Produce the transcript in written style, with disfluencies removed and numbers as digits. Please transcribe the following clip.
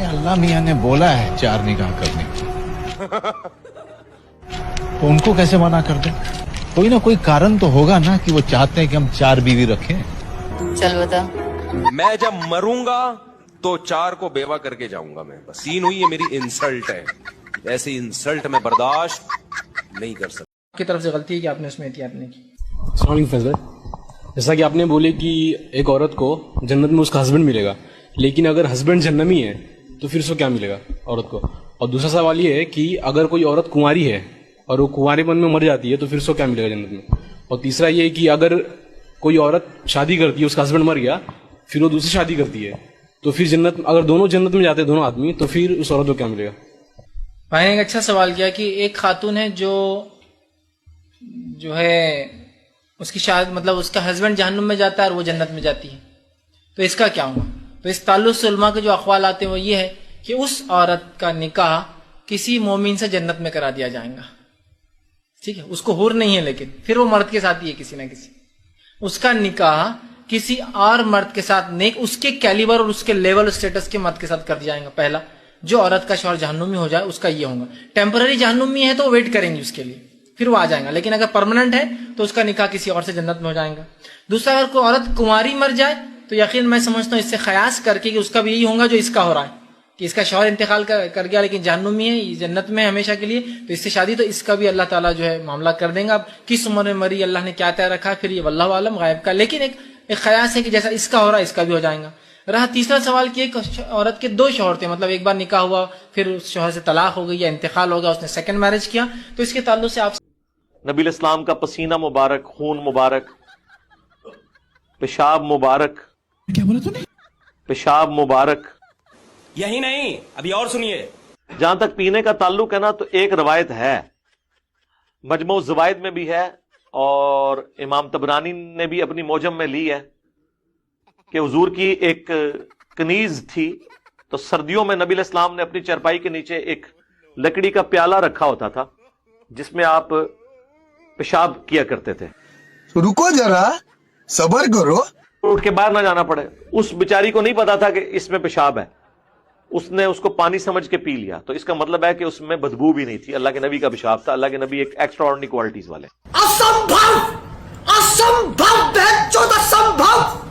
अल्लाह मियां ने बोला है 4 निकाह करने की, तो उनको कैसे मना कर दे? कोई ना कोई कारण तो होगा ना कि वो चाहते हैं कि हम 4 बीवी रखें। चल बता। मैं जब मरूंगा तो 4 को बेवा करके जाऊंगा मैं, बस 3 हुई, ये मेरी इंसल्ट है, ऐसी इंसल्ट मैं बर्दाश्त नहीं कर सकता। आपकी तरफ से गलती है कि आपने उसमें एहतियात नहीं की। अस्सलाम वालेकुम फैज़ल, जैसा कि आपने बोले कि एक औरत को जन्नत में उसका हस्बैंड मिलेगा, लेकिन अगर हस्बैंड जहन्नमी है तो फिर उसको क्या मिलेगा औरत को? और दूसरा सवाल ये है कि अगर कोई औरत कुंवारी है और वो कुंवारेपन में मर जाती है तो फिर उसको क्या मिलेगा जन्नत में? और तीसरा ये है कि अगर कोई औरत शादी करती है, उसका हस्बैंड मर गया, फिर वो दूसरी शादी करती है, तो फिर जन्नत, अगर दोनों जन्नत में जाते हैं दोनों आदमी, तो फिर उस औरत को क्या मिलेगा? भाई ने एक अच्छा सवाल किया कि एक खातून है जो है उसकी शादी, मतलब उसका हस्बैंड जहन्नुम में जाता है और वो जन्नत में जाती है, तो इसका क्या हुआ? तो इस ताल्लुक से उलमा के जो अखवाल आते हैं वो ये है कि उस औरत का निकाह किसी मोमिन से जन्नत में करा दिया जाएगा। ठीक है, उसको हुर नहीं है, लेकिन फिर वो मर्द के साथ ही है किसी ना किसी, उसका निकाह किसी और मर्द के साथ नेक, उसके कैलिबर और उसके लेवल स्टेटस के मर्द के साथ कर दिया जाएगा। पहला, जो औरत का शौहर जहन्नुमी हो जाए उसका ये होगा। टेम्पररी जहन्नुमी है तो वेट करेंगे उसके लिए, फिर वो आ जाएगा, लेकिन अगर परमानेंट है तो उसका निकाह किसी और से जन्नत में हो जाएगा। दूसरा, अगर कोई औरत कुंवारी मर जाए तो यकीन मैं समझता हूँ इससे खयास करके कि उसका भी यही होगा जो इसका हो रहा है, कि इसका शौहर इंतकाल कर गया लेकिन जहन्नुमी है, जन्नत में हमेशा के लिए, तो इससे शादी, तो इसका भी अल्लाह ताला जो है मामला कर देंगे। अब किस उम्र में मरी, अल्लाह ने क्या तय रखा, फिर ये वल्लाहु आलम गायब का, लेकिन एक खयास है कि जैसा इसका हो रहा है इसका भी हो जाएगा। रहा तीसरा सवाल कि एक औरत के 2 शौहर थे, मतलब एक बार निकाह हुआ, फिर उस शौहर से तलाक हो गई या इंतकाल हो गया, उसने सेकंड मैरिज किया, तो इसके ताल्लुक से आप नबी इस्लाम का पसीना मुबारक, खून मुबारक, पेशाब मुबारक, क्या बोला तूने? पेशाब मुबारक, यही नहीं, अभी और सुनिए। जहां तक पीने का ताल्लुक है ना, तो एक रवायत है, मजमू ज़वाइद में भी है और इमाम तबरानी ने भी अपनी मोजम में ली है कि हुजूर की एक कनीज थी, तो सर्दियों में नबी इस्लाम ने अपनी चरपाई के नीचे एक लकड़ी का प्याला रखा होता था जिसमें आप पेशाब किया करते थे। रुको जरा, सब्र करो, उठ के बाहर ना जाना पड़े। उस बेचारी को नहीं पता था कि इसमें पेशाब है, उसने उसको पानी समझ के पी लिया, तो इसका मतलब है कि उसमें बदबू भी नहीं थी, अल्लाह के नबी का पेशाब था। अल्लाह के नबी एक एक्स्ट्रा ऑर्डिनरी क्वालिटीज वाले। असंभव, असंभव, असंभव।